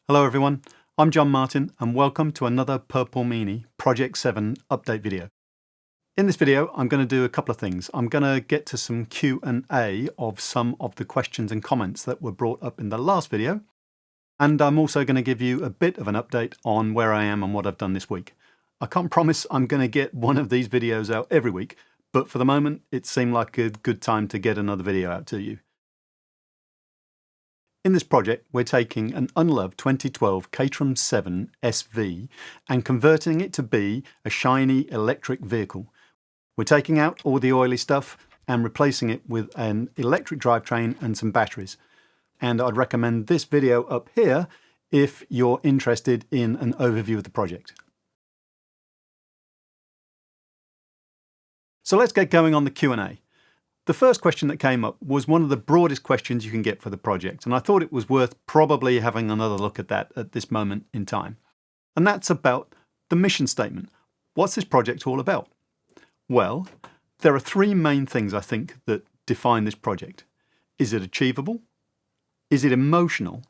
Hello everyone, I'm John Martin and welcome to another Purplemeanie Project 7 update video. In this video I'm going to do a couple of things. I'm going to get to some Q&A of some of the questions and comments that were brought up in the last video, and I'm also going to give you a bit of an update on where I am and what I've done this week. I can't promise I'm going to get one of these videos out every week, but for the moment it seemed like a good time to get another video out to you. In this project, we're taking an unloved 2012 pt7 SV and converting it to be a shiny electric vehicle. We're taking out all the oily stuff and replacing it with an electric drivetrain and some batteries. And I'd recommend this video up here if you're interested in an overview of the project. So let's get going on the Q&A. The first question that came up was one of the broadest questions you can get for the project, and I thought it was worth probably having another look at that at this moment in time. And that's about the mission statement. What's this project all about? Well, there are three main things I think that define this project. Is it achievable? Is it emotional?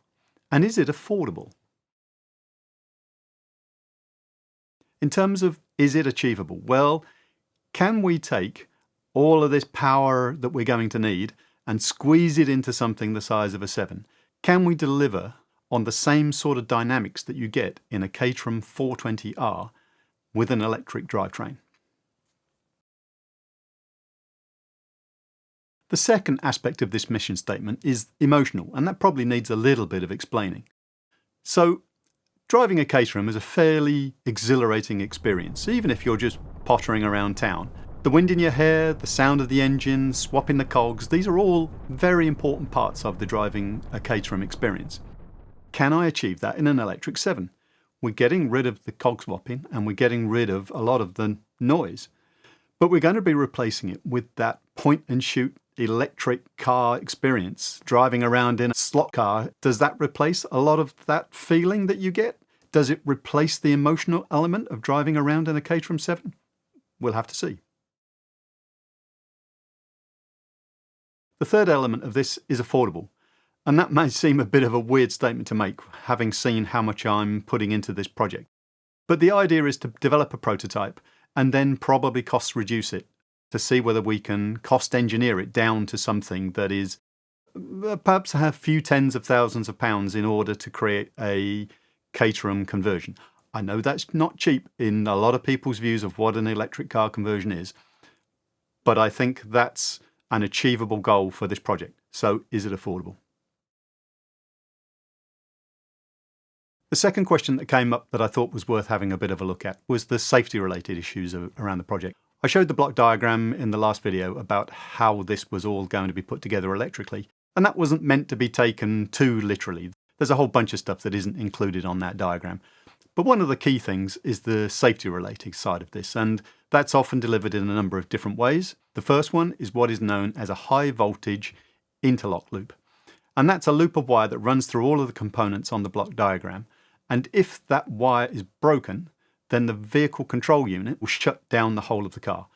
And is it affordable? In terms of is it achievable? Well, can we take all of this power that we're going to need and squeeze it into something the size of a 7? Can we deliver on the same sort of dynamics that you get in a Caterham 420R with an electric drivetrain? The second aspect of this mission statement is emotional, and that probably needs a little bit of explaining. So, driving a Caterham is a fairly exhilarating experience, even if you're just pottering around town. The wind in your hair, the sound of the engine, swapping the cogs, these are all very important parts of the driving a Caterham experience. Can I achieve that in an electric 7? We're getting rid of the cog swapping and we're getting rid of a lot of the noise. But we're going to be replacing it with that point and shoot electric car experience, driving around in a slot car. Does that replace a lot of that feeling that you get? Does it replace the emotional element of driving around in a Caterham 7? We'll have to see. The third element of this is affordable, and that may seem a bit of a weird statement to make, having seen how much I'm putting into this project. But the idea is to develop a prototype and then probably cost reduce it to see whether we can cost engineer it down to something that is perhaps a few tens of thousands of pounds in order to create a Caterham conversion. I know that's not cheap in a lot of people's views of what an electric car conversion is, but I think that's an achievable goal for this project. So is it affordable? The second question that came up that I thought was worth having a bit of a look at was the safety related issues around the project. I showed the block diagram in the last video about how this was all going to be put together electrically, and that wasn't meant to be taken too literally. There's a whole bunch of stuff that isn't included on that diagram. But one of the key things is the safety related side of this, and that's often delivered in a number of different ways. The first one is what is known as a high voltage interlock loop. And that's a loop of wire that runs through all of the components on the block diagram. And if that wire is broken, then the vehicle control unit will shut down the whole of the car.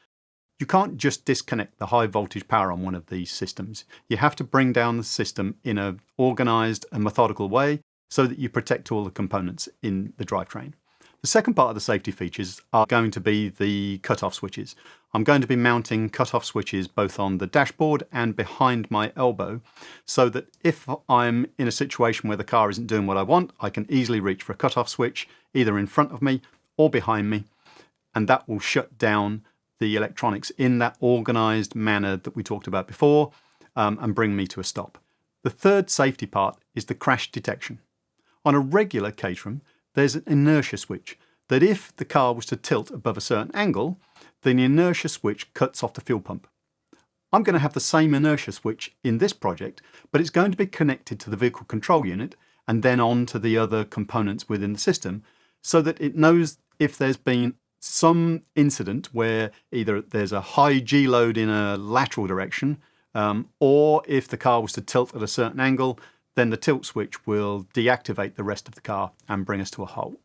You can't just disconnect the high voltage power on one of these systems. You have to bring down the system in an organised and methodical way so that you protect all the components in the drivetrain. The second part of the safety features are going to be the cut-off switches. I'm going to be mounting cut-off switches both on the dashboard and behind my elbow so that if I'm in a situation where the car isn't doing what I want, I can easily reach for a cut-off switch either in front of me or behind me, and that will shut down the electronics in that organised manner that we talked about before and bring me to a stop. The third safety part is the crash detection. On a regular Caterham, there's an inertia switch that if the car was to tilt above a certain angle, then the inertia switch cuts off the fuel pump. I'm going to have the same inertia switch in this project, but it's going to be connected to the vehicle control unit and then on to the other components within the system so that it knows if there's been some incident where either there's a high G load in a lateral direction or if the car was to tilt at a certain angle, then the tilt switch will deactivate the rest of the car and bring us to a halt.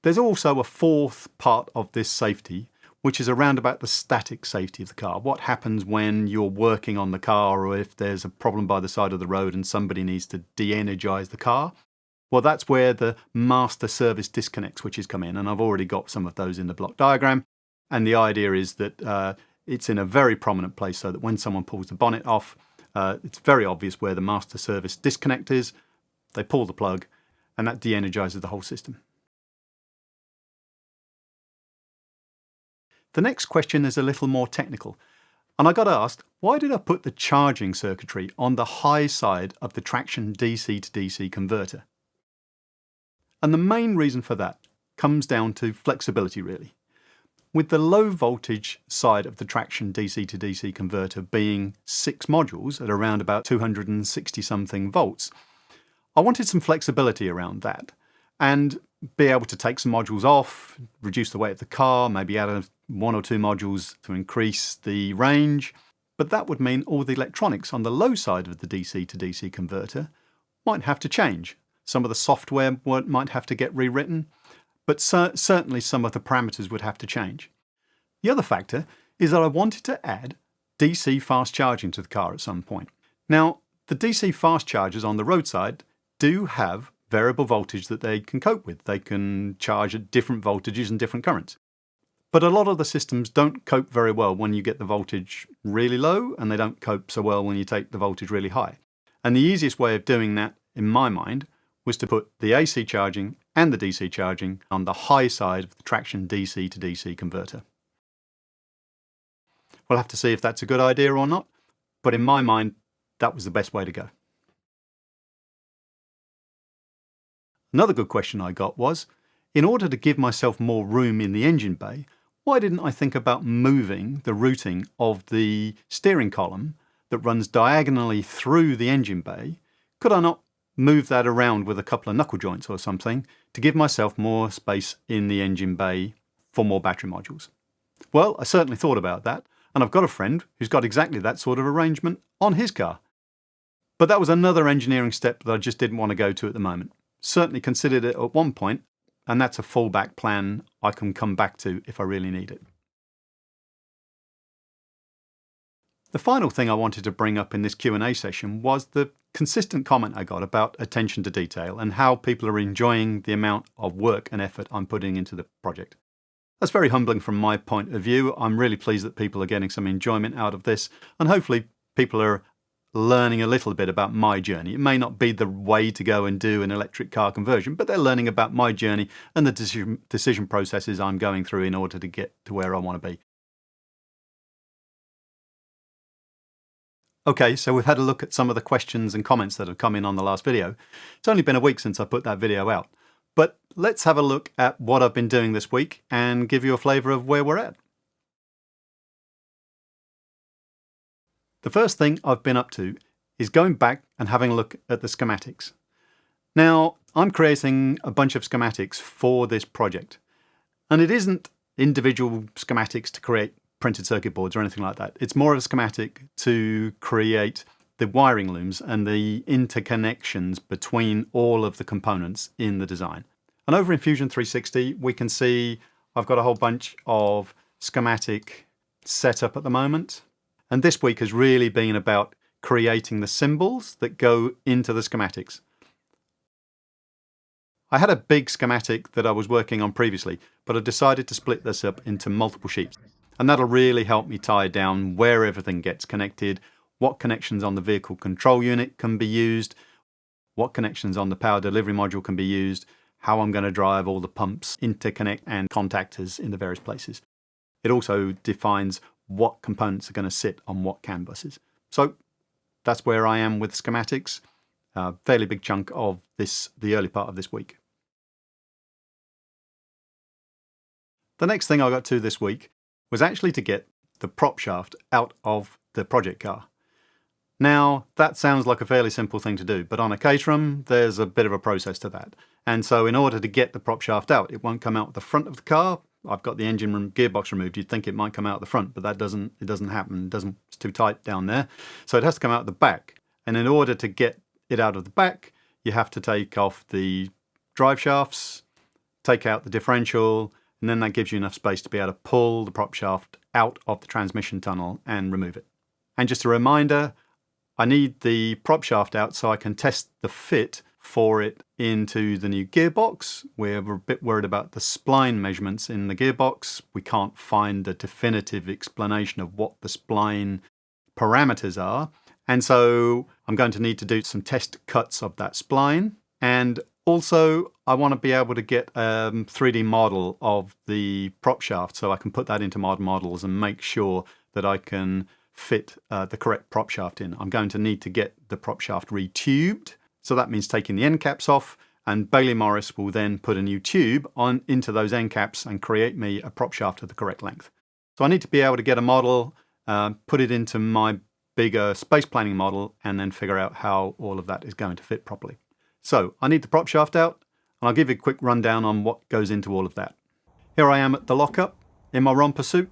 There's also a fourth part of this safety, which is around about the static safety of the car. What happens when you're working on the car or if there's a problem by the side of the road and somebody needs to de-energize the car? Well, that's where the master service disconnect switches come in, and I've already got some of those in the block diagram. And the idea is that it's in a very prominent place so that when someone pulls the bonnet off, it's very obvious where the master service disconnect is. They pull the plug, and that de-energizes the whole system. The next question is a little more technical. And I got asked, why did I put the charging circuitry on the high side of the traction DC to DC converter? And the main reason for that comes down to flexibility, really. With the low voltage side of the traction DC to DC converter being 6 modules at around about 260 something volts, I wanted some flexibility around that and be able to take some modules off, reduce the weight of the car, maybe add 1 or 2 modules to increase the range. But that would mean all the electronics on the low side of the DC to DC converter might have to change. Some of the software might have to get rewritten, but certainly some of the parameters would have to change. The other factor is that I wanted to add DC fast charging to the car at some point. Now, the DC fast chargers on the roadside do have variable voltage that they can cope with. They can charge at different voltages and different currents. But a lot of the systems don't cope very well when you get the voltage really low, and they don't cope so well when you take the voltage really high. And the easiest way of doing that, in my mind, was to put the AC charging and the DC charging on the high side of the traction DC to DC converter. We'll have to see if that's a good idea or not, but in my mind, that was the best way to go. Another good question I got was, in order to give myself more room in the engine bay, why didn't I think about moving the routing of the steering column that runs diagonally through the engine bay? Could I not move that around with a couple of knuckle joints or something to give myself more space in the engine bay for more battery modules? Well, I certainly thought about that, and I've got a friend who's got exactly that sort of arrangement on his car. But that was another engineering step that I just didn't want to go to at the moment. Certainly considered it at one point, and that's a fallback plan I can come back to if I really need it. The final thing I wanted to bring up in this Q&A session was the consistent comment I got about attention to detail and how people are enjoying the amount of work and effort I'm putting into the project. That's very humbling from my point of view. I'm really pleased that people are getting some enjoyment out of this, and hopefully people are learning a little bit about my journey. It may not be the way to go and do an electric car conversion, but they're learning about my journey and the decision processes I'm going through in order to get to where I want to be. Okay, so we've had a look at some of the questions and comments that have come in on the last video. It's only been a week since I put that video out, but let's have a look at what I've been doing this week and give you a flavour of where we're at. The first thing I've been up to is going back and having a look at the schematics. Now, I'm creating a bunch of schematics for this project, and it isn't individual schematics to create printed circuit boards or anything like that. It's more of a schematic to create the wiring looms and the interconnections between all of the components in the design. And over in Fusion 360, we can see I've got a whole bunch of schematic set up at the moment. And this week has really been about creating the symbols that go into the schematics. I had a big schematic that I was working on previously, but I decided to split this up into multiple sheets. And that'll really help me tie down where everything gets connected, what connections on the vehicle control unit can be used, what connections on the power delivery module can be used, how I'm going to drive all the pumps, interconnect and contactors in the various places. It also defines what components are going to sit on what CAN buses. So that's where I am with schematics. Fairly big chunk of the early part of this week. The next thing I got to this week was actually to get the prop shaft out of the project car. Now, that sounds like a fairly simple thing to do, but on a Caterham, there's a bit of a process to that. And so in order to get the prop shaft out, it won't come out the front of the car. I've got the engine and gearbox removed. You'd think it might come out the front, but it doesn't happen. It's too tight down there. So it has to come out the back. And in order to get it out of the back, you have to take off the drive shafts, take out the differential, and then that gives you enough space to be able to pull the prop shaft out of the transmission tunnel and remove it. And just a reminder, I need the prop shaft out so I can test the fit for it into the new gearbox. We're a bit worried about the spline measurements in the gearbox. We can't find a definitive explanation of what the spline parameters are. And so I'm going to need to do some test cuts of that spline. And also I want to be able to get a 3D model of the prop shaft so I can put that into models and make sure that I can fit the correct prop shaft in. I'm going to need to get the prop shaft retubed. So that means taking the end caps off, and Bailey Morris will then put a new tube into those end caps and create me a prop shaft of the correct length. So I need to be able to get a model, put it into my bigger space planning model, and then figure out how all of that is going to fit properly. So I need the prop shaft out, and I'll give you a quick rundown on what goes into all of that. Here I am at the lockup in my romper suit.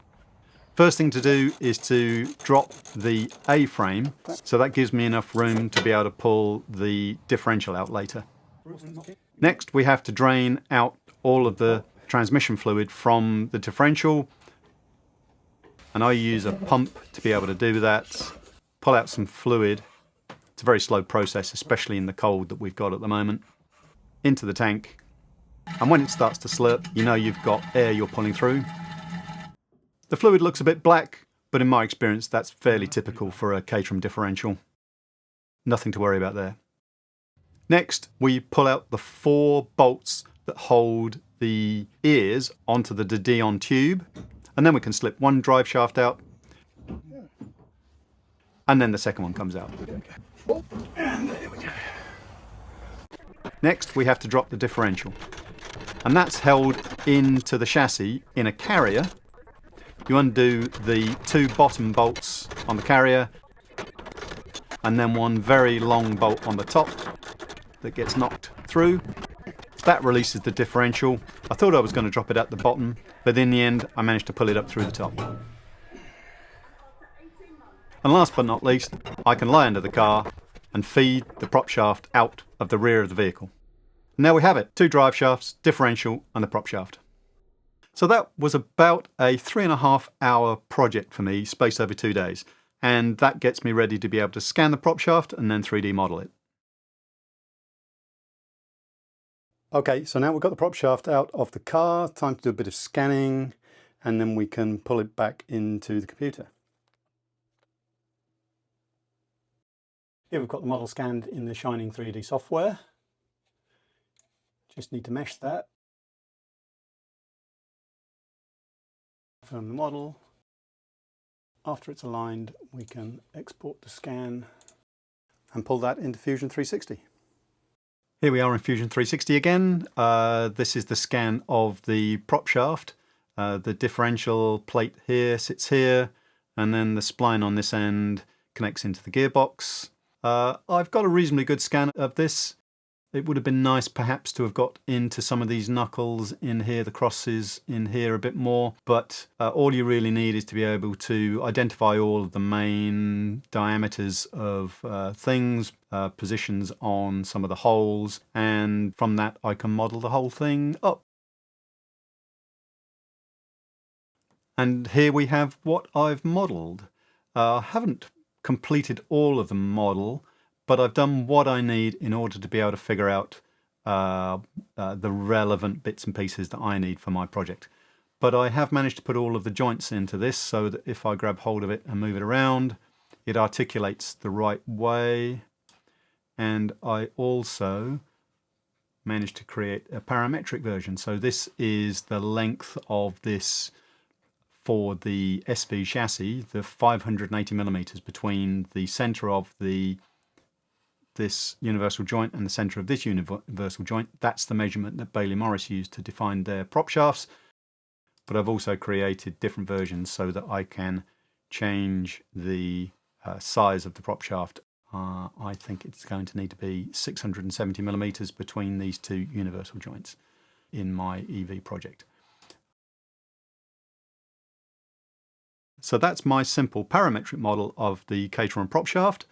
First thing to do is to drop the A-frame, so that gives me enough room to be able to pull the differential out later. Next, we have to drain out all of the transmission fluid from the differential, and I use a pump to be able to do that. Pull out some fluid. It's a very slow process, especially in the cold that we've got at the moment. Into the tank, and when it starts to slurp, you know you've got air you're pulling through. The fluid looks a bit black, but in my experience that's fairly typical for a Caterham differential. Nothing to worry about there. Next, we pull out the 4 bolts that hold the ears onto the Dion tube, and then we can slip one drive shaft out, and then the second one comes out. And there we go. Next, we have to drop the differential, and that's held into the chassis in a carrier. You undo the 2 bottom bolts on the carrier, and then one very long bolt on the top that gets knocked through. That releases the differential. I thought I was going to drop it at the bottom, but in the end I managed to pull it up through the top. And last but not least, I can lie under the car and feed the prop shaft out of the rear of the vehicle. And there we have it, 2 drive shafts, differential and the prop shaft. So that was about a 3.5 hour project for me, spaced over 2 days. And that gets me ready to be able to scan the prop shaft and then 3D model it. Okay, so now we've got the prop shaft out of the car, time to do a bit of scanning, and then we can pull it back into the computer. Here we've got the model scanned in the Shining 3D software. Just need to mesh that. Confirm the model. After it's aligned, we can export the scan and pull that into Fusion 360. Here we are in Fusion 360 again. This is the scan of the prop shaft. The differential plate here sits here, and then the spline on this end connects into the gearbox. I've got a reasonably good scan of this. It would have been nice perhaps to have got into some of these knuckles in here, the crosses in here a bit more, but all you really need is to be able to identify all of the main diameters of things, positions on some of the holes, and from that I can model the whole thing up. And here we have what I've modelled. I haven't completed all of the model, but I've done what I need in order to be able to figure out the relevant bits and pieces that I need for my project. But I have managed to put all of the joints into this so that if I grab hold of it and move it around, it articulates the right way. And I also managed to create a parametric version. So this is the length of this for the SV chassis, the 580 millimeters between the center of this universal joint and the center of this universal joint. That's the measurement that Bailey Morris used to define their prop shafts. But I've also created different versions so that I can change the size of the prop shaft. I think it's going to need to be 670 millimeters between these 2 universal joints in my EV project. So that's my simple parametric model of the Caterham prop shaft.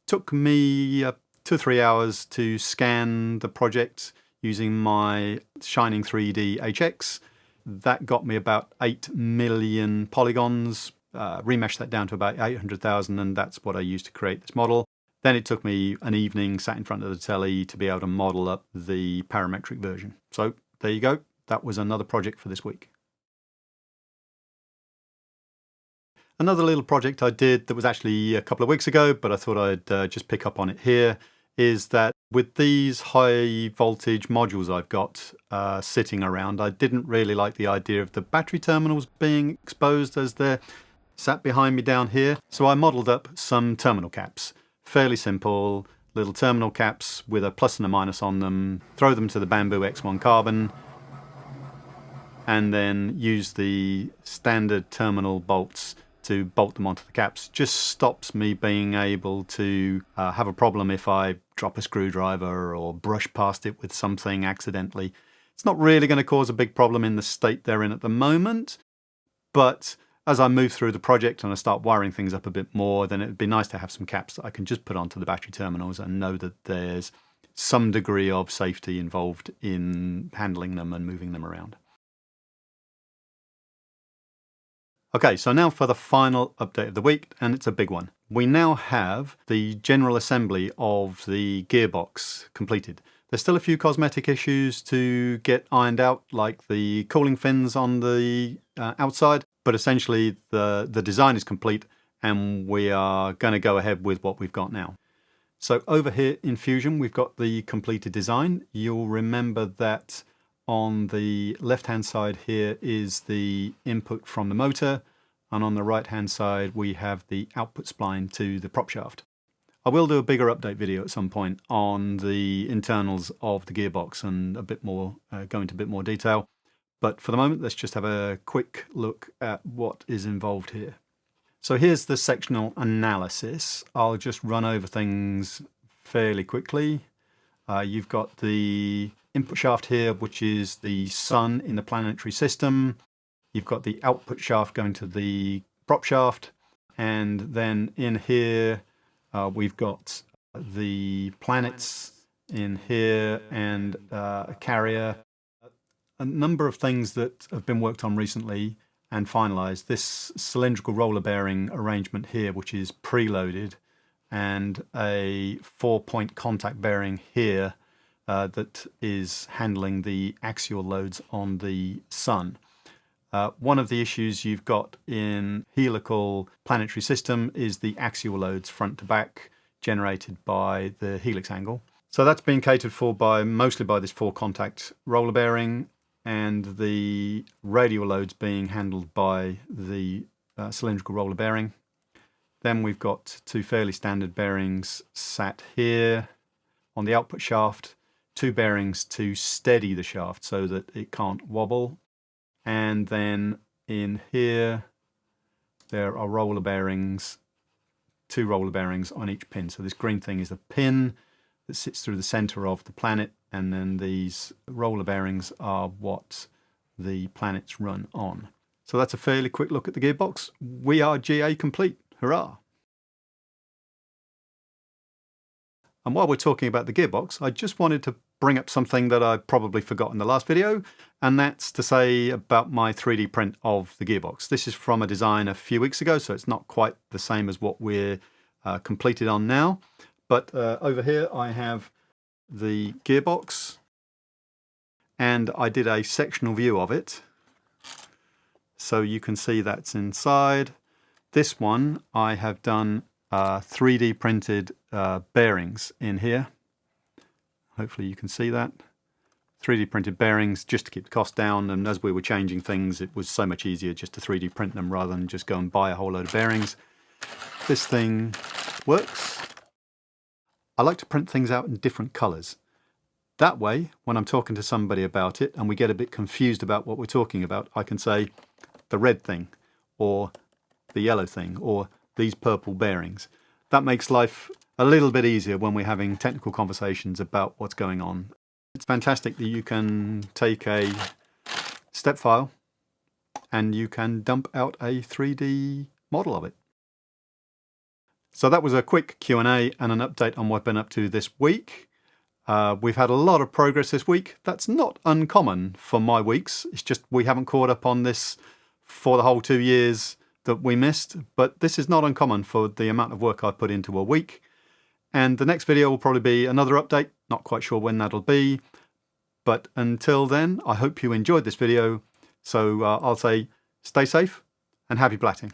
Took me 2 or 3 hours to scan the project using my Shining 3D HX. That got me about 8 million polygons, remeshed that down to about 800,000, and that's what I used to create this model. Then it took me an evening sat in front of the telly to be able to model up the parametric version. So there you go. That was another project for this week. Another little project I did that was actually a couple of weeks ago, but I thought I'd just pick up on it here, is that with these high voltage modules I've got sitting around, I didn't really like the idea of the battery terminals being exposed as they're sat behind me down here. So I modelled up some terminal caps. Fairly simple little terminal caps with a plus and a minus on them, throw them to the bamboo X1 carbon, and then use the standard terminal bolts to bolt them onto the caps. Just stops me being able to have a problem if I drop a screwdriver or brush past it with something accidentally. It's not really going to cause a big problem in the state they're in at the moment, but as I move through the project and I start wiring things up a bit more, then it'd be nice to have some caps that I can just put onto the battery terminals and know that there's some degree of safety involved in handling them and moving them around. Okay, so now for the final update of the week, and it's a big one. We now have the general assembly of the gearbox completed. There's still a few cosmetic issues to get ironed out, like the cooling fins on the outside, but essentially the design is complete and we are going to go ahead with what we've got now. So over here in Fusion, we've got the completed design. You'll remember that on the left-hand side here is the input from the motor, and on the right-hand side we have the output spline to the prop shaft. I will do a bigger update video at some point on the internals of the gearbox and a bit more, go into a bit more detail. But for the moment, let's just have a quick look at what is involved here. So here's the sectional analysis. I'll just run over things fairly quickly. You've got the input shaft here, which is the sun in the planetary system. You've got the output shaft going to the prop shaft. And then in here, we've got the planets in here and a carrier. A number of things that have been worked on recently and finalized. This cylindrical roller bearing arrangement here, which is preloaded, and a 4-point contact bearing here that is handling the axial loads on the sun. One of the issues you've got in helical planetary system is the axial loads front to back generated by the helix angle. So that's being catered for mostly by this 4-contact roller bearing, and the radial loads being handled by the cylindrical roller bearing. Then we've got two fairly standard bearings sat here on the output shaft, two bearings to steady the shaft so that it can't wobble. And then in here, there are roller bearings, two roller bearings on each pin. So this green thing is a pin that sits through the center of the planet, and then these roller bearings are what the planets run on. So that's a fairly quick look at the gearbox. We are GA complete. Hurrah! And while we're talking about the gearbox, I just wanted to bring up something that I probably forgot in the last video, and that's to say about my 3D print of the gearbox. This is from a design a few weeks ago, so it's not quite the same as what we're completed on now. But over here I have the gearbox, and I did a sectional view of it. So you can see that's inside. This one I have done 3D printed bearings in here. Hopefully you can see that. 3D printed bearings just to keep the cost down, and as we were changing things, it was so much easier just to 3D print them rather than just go and buy a whole load of bearings. This thing works. I like to print things out in different colors. That way, when I'm talking to somebody about it and we get a bit confused about what we're talking about, I can say the red thing, or the yellow thing, or these purple bearings. That makes life a little bit easier when we're having technical conversations about what's going on. It's fantastic that you can take a step file and you can dump out a 3D model of it. So that was a quick Q&A and an update on what I've been up to this week. We've had a lot of progress this week. That's not uncommon for my weeks. It's just we haven't caught up on this for the whole 2 years that we missed. But this is not uncommon for the amount of work I've put into a week. And the next video will probably be another update. Not quite sure when that'll be. But until then, I hope you enjoyed this video. So I'll say stay safe and happy platting.